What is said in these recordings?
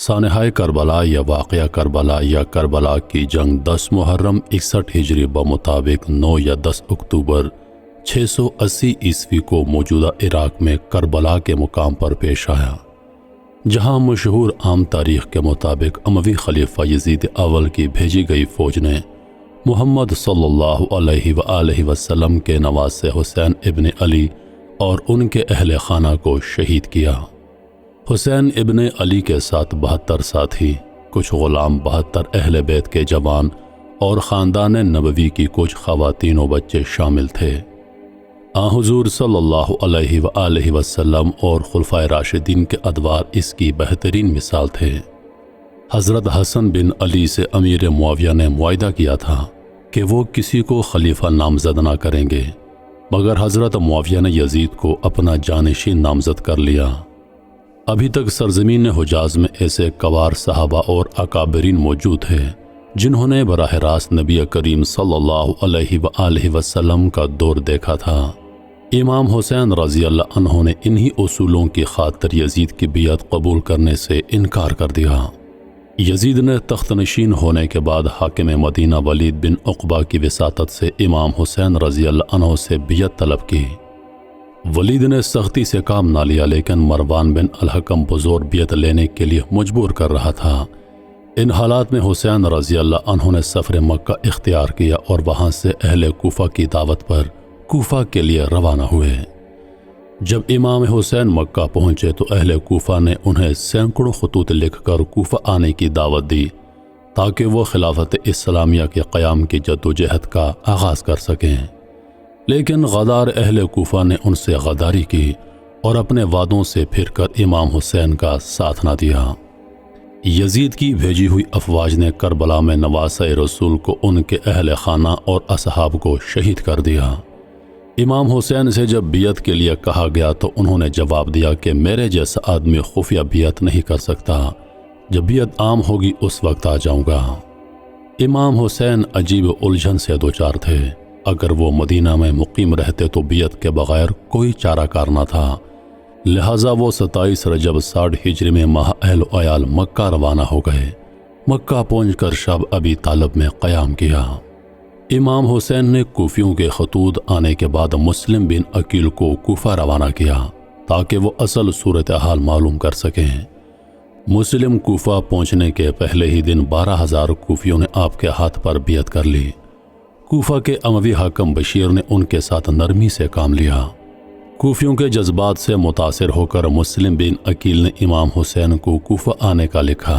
سانحہ کربلا یا واقعہ کربلا یا کربلا کی جنگ 10 محرم 61 ہجری بمطابق 9 یا 10 اکتوبر 680 عیسوی کو موجودہ عراق میں کربلا کے مقام پر پیش آیا، جہاں مشہور عام تاریخ کے مطابق اموی خلیفہ یزید اول کی بھیجی گئی فوج نے محمد صلی اللہ علیہ وآلہ وسلم کے نواسے حسین ابن علی اور ان کے اہل خانہ کو شہید کیا۔ حسین ابن علی کے ساتھ 72 ساتھی، کچھ غلام، 72 اہل بیت کے جوان اور خاندان نبوی کی کچھ خواتین و بچے شامل تھے۔ حضور صلی اللہ علیہ وآلہ وسلم اور خلفائے راشدین کے ادوار اس کی بہترین مثال تھے۔ حضرت حسن بن علی سے امیر معاویہ نے معاہدہ کیا تھا کہ وہ کسی کو خلیفہ نامزد نہ کریں گے، مگر حضرت معاویہ نے یزید کو اپنا جانشین نامزد کر لیا۔ ابھی تک سرزمین حجاز میں ایسے کوار صحابہ اور اکابرین موجود ہیں جنہوں نے براہ راست نبی کریم صلی اللہ علیہ وآلہ وسلم کا دور دیکھا تھا۔ امام حسین رضی اللہ عنہ نے انہی اصولوں کی خاطر یزید کی بیعت قبول کرنے سے انکار کر دیا۔ یزید نے تخت نشین ہونے کے بعد حاکم مدینہ ولید بن عقبہ کی وساطت سے امام حسین رضی اللہ عنہ سے بیعت طلب کی۔ ولید نے سختی سے کام نہ لیا، لیکن مروان بن الحکم بزور بیعت لینے کے لیے مجبور کر رہا تھا۔ ان حالات میں حسین رضی اللہ عنہ نے سفر مکہ اختیار کیا اور وہاں سے اہل کوفہ کی دعوت پر کوفہ کے لیے روانہ ہوئے۔ جب امام حسین مکہ پہنچے تو اہل کوفہ نے انہیں سینکڑوں خطوط لکھ کر کوفہ آنے کی دعوت دی تاکہ وہ خلافت اسلامیہ کے قیام کی جدوجہد کا آغاز کر سکیں، لیکن غدار اہل کوفہ نے ان سے غداری کی اور اپنے وعدوں سے پھر کر امام حسین کا ساتھ نہ دیا۔ یزید کی بھیجی ہوئی افواج نے کربلا میں نواسۂ رسول کو، ان کے اہل خانہ اور اصحاب کو شہید کر دیا۔ امام حسین سے جب بیعت کے لیے کہا گیا تو انہوں نے جواب دیا کہ میرے جیسا آدمی خفیہ بیعت نہیں کر سکتا، جب بیعت عام ہوگی اس وقت آ جاؤں گا۔ امام حسین عجیب الجھن سے دوچار تھے۔ اگر وہ مدینہ میں مقیم رہتے تو بیعت کے بغیر کوئی چارہ کار نہ تھا، لہٰذا وہ 27 رجب 60 ہجری میں ماہ اہل و عیال مکہ روانہ ہو گئے۔ مکہ پہنچ کر شب ابی طالب میں قیام کیا۔ امام حسین نے کوفیوں کے خطوط آنے کے بعد مسلم بن عقیل کو کوفہ روانہ کیا تاکہ وہ اصل صورتحال معلوم کر سکیں۔ مسلم کوفہ پہنچنے کے پہلے ہی دن 12,000 کوفیوں نے آپ کے ہاتھ پر بیعت کر لی۔ کوفہ کے اموی حاکم بشیر نے ان کے ساتھ نرمی سے کام لیا۔ کوفیوں کے جذبات سے متاثر ہو کر مسلم بن عقیل نے امام حسین کو کوفہ آنے کا لکھا۔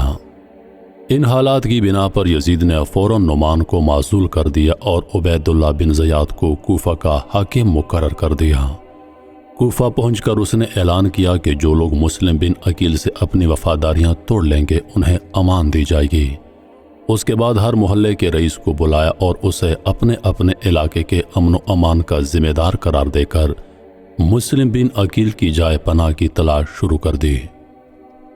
ان حالات کی بنا پر یزید نے فوراً نعمان کو معزول کر دیا اور عبید اللہ بن زیاد کو کوفہ کا حاکم مقرر کر دیا۔ کوفہ پہنچ کر اس نے اعلان کیا کہ جو لوگ مسلم بن عقیل سے اپنی وفاداریاں توڑ لیں گے انہیں امان دی جائے گی۔ اس کے بعد ہر محلے کے رئیس کو بلایا اور اسے اپنے اپنے علاقے کے امن و امان کا ذمہ دار قرار دے کر مسلم بن عقیل کی جائے پناہ کی تلاش شروع کر دی۔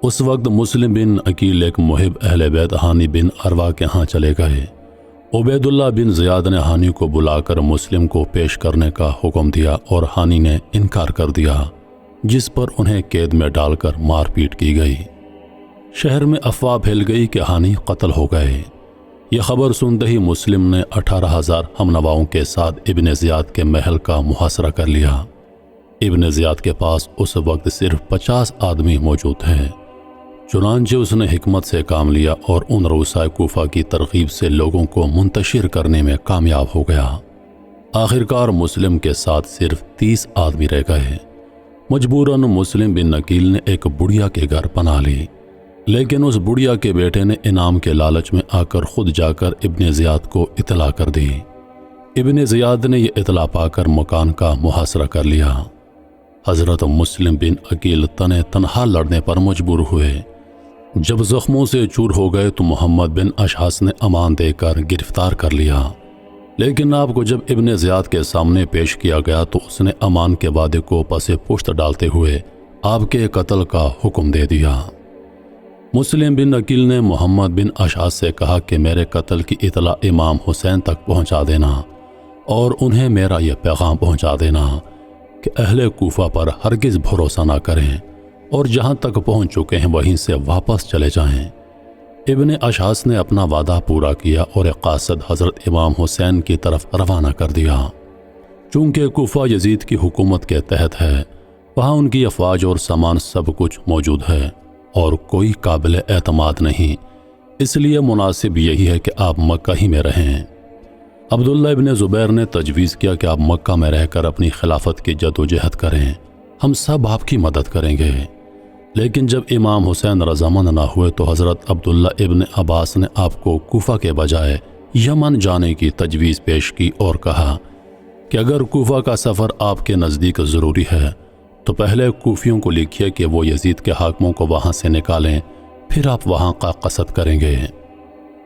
اس وقت مسلم بن عقیل ایک محب اہل بیت ہانی بن اروا کے ہاں چلے گئے۔ عبید اللہ بن زیاد نے ہانی کو بلا کر مسلم کو پیش کرنے کا حکم دیا اور ہانی نے انکار کر دیا، جس پر انہیں قید میں ڈال کر مار پیٹ کی گئی۔ شہر میں افواہ پھیل گئی کہ ہانی قتل ہو گئے۔ یہ خبر سنتے ہی مسلم نے 18,000 ہمنواؤں کے ساتھ ابن زیاد کے محل کا محاصرہ کر لیا۔ ابن زیاد کے پاس اس وقت صرف 50 آدمی موجود ہیں، چنانچہ اس نے حکمت سے کام لیا اور ان رؤسائے کوفہ کی ترغیب سے لوگوں کو منتشر کرنے میں کامیاب ہو گیا۔ آخرکار مسلم کے ساتھ صرف 30 آدمی رہ گئے۔ مجبوراً مسلم بن عقیل نے ایک بڑھیا کے گھر پناہ لی، لیکن اس بڑھیا کے بیٹے نے انعام کے لالچ میں آ کر خود جا کر ابن زیاد کو اطلاع کر دی۔ ابن زیاد نے یہ اطلاع پا کر مکان کا محاصرہ کر لیا۔ حضرت مسلم بن عقیل تنہا لڑنے پر مجبور ہوئے۔ جب زخموں سے چور ہو گئے تو محمد بن اشعث نے امان دے کر گرفتار کر لیا، لیکن آپ کو جب ابن زیاد کے سامنے پیش کیا گیا تو اس نے امان کے وعدے کو پس پشت ڈالتے ہوئے آپ کے قتل کا حکم دے دیا۔ مسلم بن عقیل نے محمد بن اشعث سے کہا کہ میرے قتل کی اطلاع امام حسین تک پہنچا دینا اور انہیں میرا یہ پیغام پہنچا دینا کہ اہل کوفہ پر ہرگز بھروسہ نہ کریں، اور جہاں تک پہنچ چکے ہیں وہیں سے واپس چلے جائیں۔ ابن اشعث نے اپنا وعدہ پورا کیا اور ایک قاصد حضرت امام حسین کی طرف روانہ کر دیا۔ چونکہ کوفہ یزید کی حکومت کے تحت ہے، وہاں ان کی افواج اور سامان سب کچھ موجود ہے اور کوئی قابل اعتماد نہیں، اس لیے مناسب یہی ہے کہ آپ مکہ ہی میں رہیں۔ عبداللہ ابن زبیر نے تجویز کیا کہ آپ مکہ میں رہ کر اپنی خلافت کی جدوجہد کریں، ہم سب آپ کی مدد کریں گے۔ لیکن جب امام حسین رضامند نہ ہوئے تو حضرت عبداللہ ابن عباس نے آپ کو کوفہ کے بجائے یمن جانے کی تجویز پیش کی اور کہا کہ اگر کوفہ کا سفر آپ کے نزدیک ضروری ہے تو پہلے کوفیوں کو لکھیے کہ وہ یزید کے حاکموں کو وہاں سے نکالیں، پھر آپ وہاں کا قصد کریں گے۔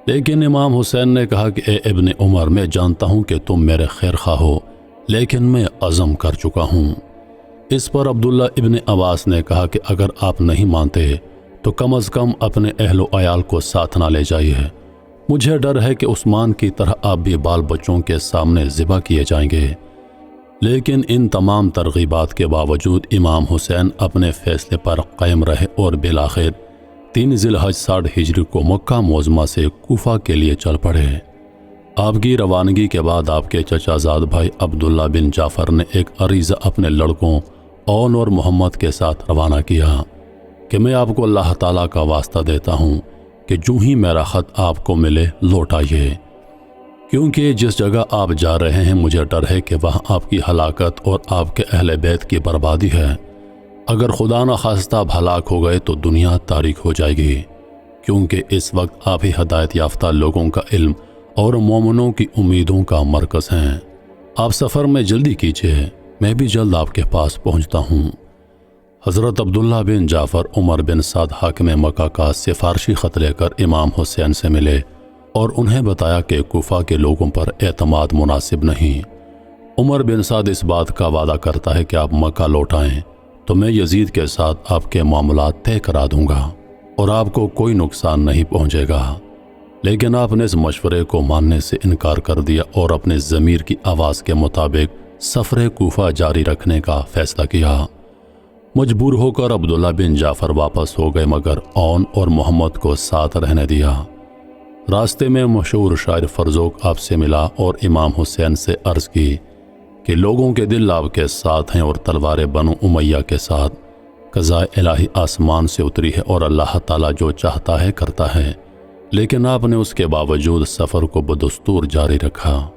لیکن امام حسین نے کہا کہ اے ابن عمر، میں جانتا ہوں کہ تم میرے خیر خواہ ہو، لیکن میں عزم کر چکا ہوں۔ اس پر عبداللہ ابن عباس نے کہا کہ اگر آپ نہیں مانتے تو کم از کم اپنے اہل و عیال کو ساتھ نہ لے جائیے، مجھے ڈر ہے کہ عثمان کی طرح آپ بھی بال بچوں کے سامنے ذبح کیے جائیں گے۔ لیکن ان تمام ترغیبات کے باوجود امام حسین اپنے فیصلے پر قائم رہے اور بالآخر 3 ذی الحج 60 ہجری کو مکہ معظمہ سے کوفہ کے لیے چل پڑے۔ آپ کی روانگی کے بعد آپ کے چچا زاد بھائی عبداللہ بن جعفر نے ایک عریضہ اپنے لڑکوں اون اور محمد کے ساتھ روانہ کیا کہ میں آپ کو اللہ تعالیٰ کا واسطہ دیتا ہوں کہ جو ہی میرا خط آپ کو ملے لوٹ آئیے، کیونکہ جس جگہ آپ جا رہے ہیں مجھے ڈر ہے کہ وہاں آپ کی ہلاکت اور آپ کے اہل بیت کی بربادی ہے۔ اگر خدا نخواستہ آپ ہلاک ہو گئے تو دنیا تاریک ہو جائے گی، کیونکہ اس وقت آپ ہی ہدایت یافتہ لوگوں کا علم اور مومنوں کی امیدوں کا مرکز ہیں۔ آپ سفر میں جلدی کیجیے، میں بھی جلد آپ کے پاس پہنچتا ہوں۔ حضرت عبداللہ بن جعفر عمر بن سعد حاکم مکہ کا سفارشی خط لے کر امام حسین سے ملے اور انہیں بتایا کہ کوفہ کے لوگوں پر اعتماد مناسب نہیں۔ عمر بن سعد اس بات کا وعدہ کرتا ہے کہ آپ مکہ لوٹ آئیں تو میں یزید کے ساتھ آپ کے معاملات طے کرا دوں گا اور آپ کو کوئی نقصان نہیں پہنچے گا۔ لیکن آپ نے اس مشورے کو ماننے سے انکار کر دیا اور اپنے ضمیر کی آواز کے مطابق سفر کوفہ جاری رکھنے کا فیصلہ کیا۔ مجبور ہو کر عبداللہ بن جعفر واپس ہو گئے، مگر اون اور محمد کو ساتھ رہنے دیا۔ راستے میں مشہور شاعر فرزوق آپ سے ملا اور امام حسین سے عرض کی کہ لوگوں کے دل آپ کے ساتھ ہیں اور تلوار بنو امیہ کے ساتھ۔ قضاء الہی آسمان سے اتری ہے اور اللہ تعالیٰ جو چاہتا ہے کرتا ہے، لیکن آپ نے اس کے باوجود سفر کو بدستور جاری رکھا۔